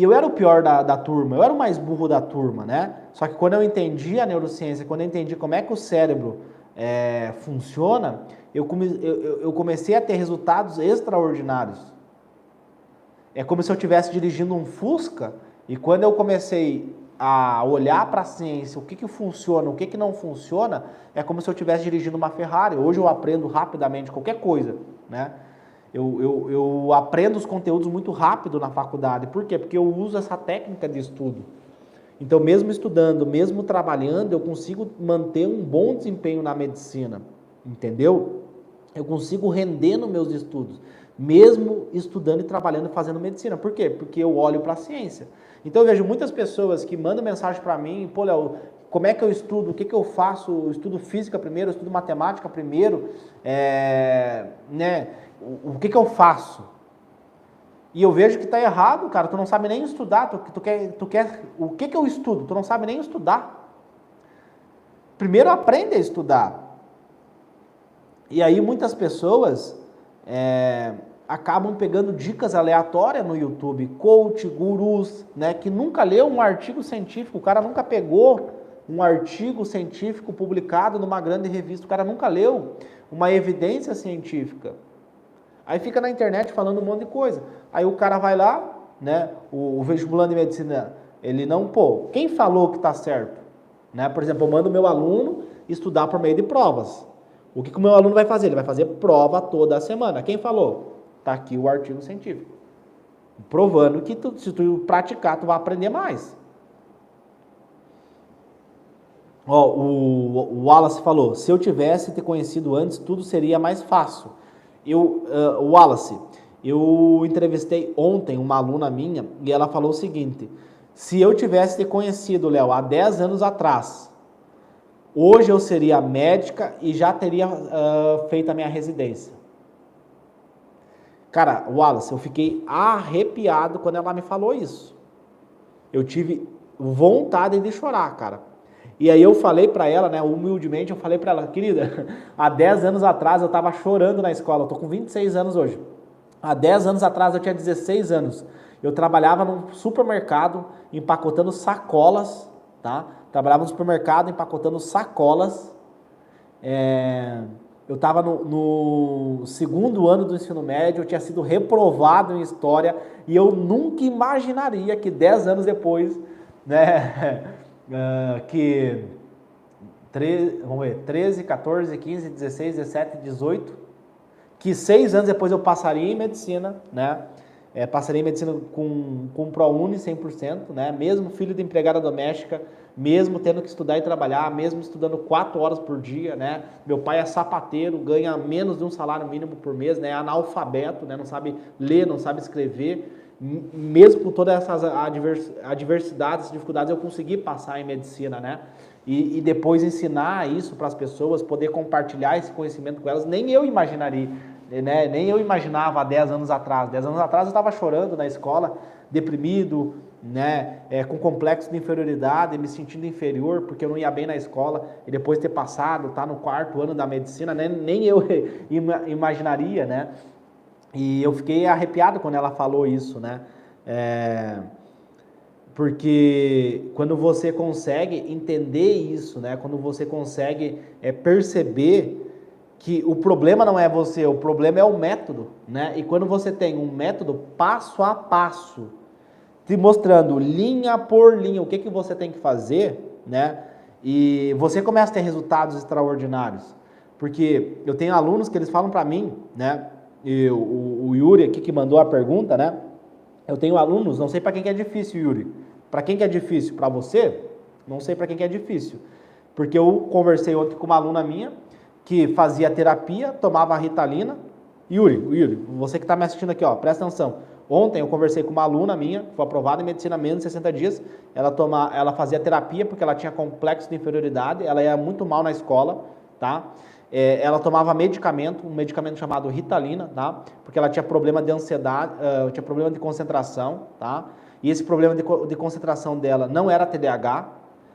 E eu era o pior da turma, eu era o mais burro da turma, né? Só que quando eu entendi a neurociência, quando eu entendi como é que o cérebro funciona, eu comecei a ter resultados extraordinários. É como se eu estivesse dirigindo um Fusca e quando eu comecei a olhar para a ciência, o que funciona, o que não funciona, é como se eu estivesse dirigindo uma Ferrari. Hoje eu aprendo rapidamente qualquer coisa, né? Eu aprendo os conteúdos muito rápido na faculdade. Por quê? Porque eu uso essa técnica de estudo. Então, mesmo estudando, mesmo trabalhando, eu consigo manter um bom desempenho na medicina, entendeu? Eu consigo render nos meus estudos, mesmo estudando e trabalhando e fazendo medicina. Por quê? Porque eu olho para a ciência. Então, eu vejo muitas pessoas que mandam mensagem para mim, pô, Léo, como é que eu estudo? O que eu faço? Eu estudo física primeiro, eu estudo matemática primeiro, né? O que eu faço? E eu vejo que está errado, cara. Tu não sabe nem estudar. Tu quer o que eu estudo? Tu não sabe nem estudar. Primeiro aprende a estudar. E aí muitas pessoas acabam pegando dicas aleatórias no YouTube, coach, gurus, né, que nunca leu um artigo científico. O cara nunca pegou um artigo científico publicado numa grande revista. O cara nunca leu uma evidência científica. Aí fica na internet falando um monte de coisa. Aí o cara vai lá, né? O vestibulando de medicina, ele não, quem falou que tá certo? Né? Por exemplo, eu mando o meu aluno estudar por meio de provas. O que o meu aluno vai fazer? Ele vai fazer prova toda semana. Quem falou? Tá aqui o artigo científico. Provando que se tu praticar, tu vai aprender mais. Ó, o Wallace falou, se eu tivesse te conhecido antes, tudo seria mais fácil. Wallace, eu entrevistei ontem uma aluna minha e ela falou o seguinte, se eu tivesse te conhecido, Léo, há 10 anos atrás, hoje eu seria médica e já teria feito a minha residência. Cara, Wallace, eu fiquei arrepiado quando ela me falou isso. Eu tive vontade de chorar, cara. E aí eu falei pra ela, né, humildemente, eu falei pra ela, querida, há 10 anos atrás eu tava chorando na escola, eu tô com 26 anos hoje. Há 10 anos atrás eu tinha 16 anos. Eu trabalhava num supermercado empacotando sacolas, tá? Trabalhava no supermercado empacotando sacolas. Eu estava no segundo ano do ensino médio, eu tinha sido reprovado em história e eu nunca imaginaria que 10 anos depois, né, que 13, 14, 15, 16, 17, 18, que 6 anos depois eu passaria em medicina, né? Passaria em medicina com ProUni 100%, né? Mesmo filho de empregada doméstica, mesmo tendo que estudar e trabalhar, mesmo estudando 4 horas por dia, né? Meu pai é sapateiro, ganha menos de um salário mínimo por mês, né? É analfabeto, né? Não sabe ler, não sabe escrever. Mesmo com todas essas adversidades, dificuldades, eu consegui passar em medicina, né? E depois ensinar isso para as pessoas, poder compartilhar esse conhecimento com elas, nem eu imaginaria, né? Nem eu imaginava há 10 anos atrás. 10 anos atrás eu estava chorando na escola, deprimido, né? Com complexo de inferioridade, me sentindo inferior porque eu não ia bem na escola, e depois ter passado, tá no 4º ano da medicina, né? Nem eu imaginaria, né? E eu fiquei arrepiado quando ela falou isso, né? Porque quando você consegue entender isso, né? Quando você consegue perceber que o problema não é você, o problema é o método, né? E quando você tem um método passo a passo, te mostrando linha por linha o que você tem que fazer, né? E você começa a ter resultados extraordinários. Porque eu tenho alunos que eles falam para mim, né? E o Yuri aqui que mandou a pergunta, né? Eu tenho alunos, não sei para quem que é difícil, Yuri. Para quem que é difícil? Para você? Não sei para quem que é difícil. Porque eu conversei ontem com uma aluna minha que fazia terapia, tomava Ritalina. Yuri, você que está me assistindo aqui, ó, presta atenção. Ontem eu conversei com uma aluna minha, foi aprovada em medicina menos de 60 dias. Ela fazia terapia porque ela tinha complexo de inferioridade, ela ia muito mal na escola, tá? Ela tomava medicamento, um medicamento chamado Ritalina, tá? Porque ela tinha problema de ansiedade, tinha problema de concentração, tá? E esse problema de concentração dela não era TDAH,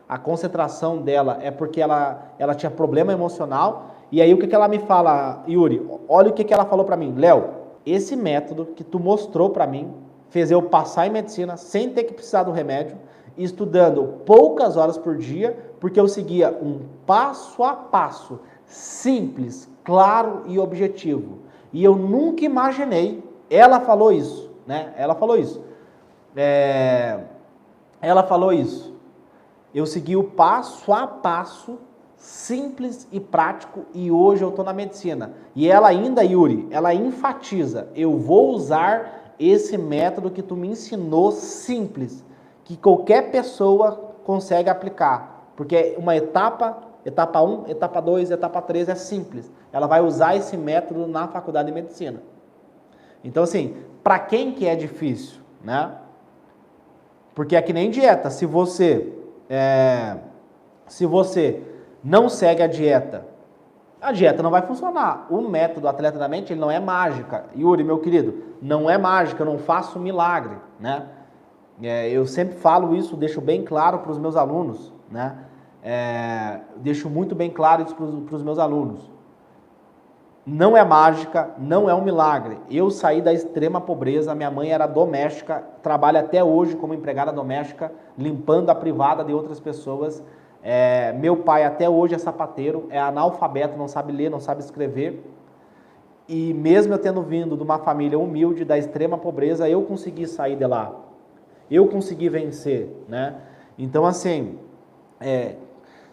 a concentração dela é porque ela tinha problema emocional. E aí o que ela me fala, Yuri? Olha o que ela falou para mim, Léo, esse método que tu mostrou para mim fez eu passar em medicina sem ter que precisar do remédio, estudando poucas horas por dia, porque eu seguia um passo a passo, simples, claro e objetivo. E eu nunca imaginei, ela falou isso, né? Ela falou isso. Ela falou isso. Eu segui o passo a passo, simples e prático, e hoje eu estou na medicina. E ela ainda, Yuri, ela enfatiza, eu vou usar esse método que tu me ensinou simples, que qualquer pessoa consegue aplicar. Porque uma etapa 1, etapa 2, etapa 3 é simples. Ela vai usar esse método na faculdade de medicina. Então, assim, para quem que é difícil, né? Porque é que nem dieta. Se você não segue a dieta não vai funcionar. O método Atleta da Mente, ele não é mágica. Yuri, meu querido, não é mágica, eu não faço milagre, né? Eu sempre falo isso, deixo bem claro para os meus alunos, né? Deixo muito bem claro isso para os meus alunos. Não é mágica, não é um milagre. Eu saí da extrema pobreza, minha mãe era doméstica, trabalha até hoje como empregada doméstica, limpando a privada de outras pessoas. Meu pai até hoje é sapateiro, é analfabeto, não sabe ler, não sabe escrever. E mesmo eu tendo vindo de uma família humilde, da extrema pobreza, eu consegui sair de lá. Eu consegui vencer, né? Então, assim,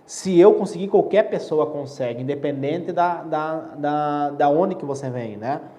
se eu conseguir, qualquer pessoa consegue, independente da onde que você vem, né?